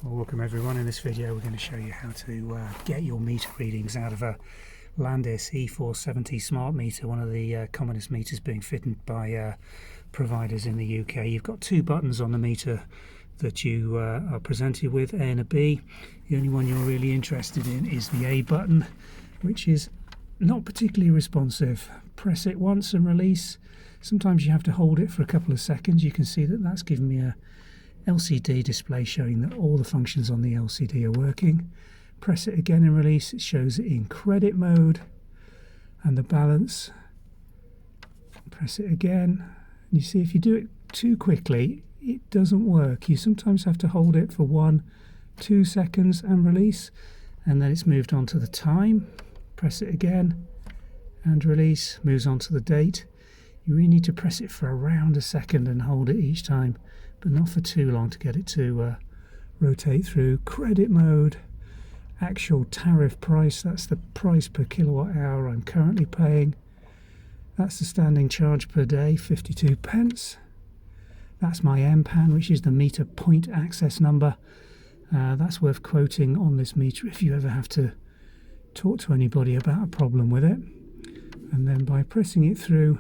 Well, welcome everyone. In this video we're going to show you how to get your meter readings out of a Landis E470 smart meter, one of the commonest meters being fitted by providers in the UK. You've got two buttons on the meter that you are presented with, A and a B. The only one you're really interested in is the A button, which is not particularly responsive. Press it once and release. Sometimes you have to hold it for a couple of seconds. You can see that that's given me a LCD display showing that all the functions on the LCD are working. Press it again and release. It shows it in credit mode and the balance. Press it again. And you see if you do it too quickly, it doesn't work. You sometimes have to hold it for 1-2 seconds and release, and then it's moved on to the time. Press it again and release. Moves on to the date. You really need to press it for around a second and hold it each time, but not for too long to get it to rotate through. Credit mode, actual tariff price, that's the price per kilowatt hour I'm currently paying. That's the standing charge per day, 52 pence. That's my MPAN, which is the meter point access number. That's worth quoting on this meter if you ever have to talk to anybody about a problem with it. And then by pressing it through,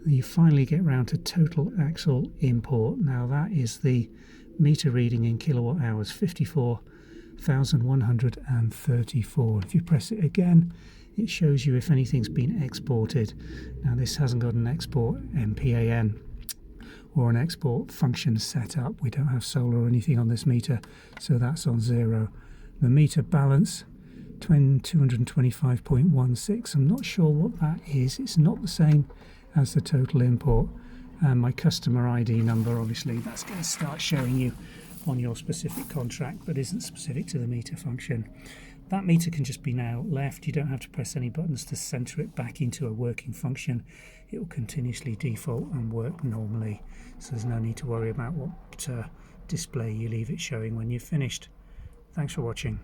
you finally get round to total axle import. Now that is the meter reading in kilowatt hours, 54,134. If you press it again, it shows you if anything's been exported. Now this hasn't got an export MPAN or an export function set up. We don't have solar or anything on this meter, so that's on 0. The meter balance, 225.16. I'm not sure what that is. It's not the same as the total import. And my customer ID number, obviously that's going to start showing you on your specific contract, but isn't specific to the meter function. That meter can just be now left. You don't have to press any buttons to center it back into a working function. It will continuously default and work normally, so there's no need to worry about what display you leave it showing when you've finished. Thanks for watching.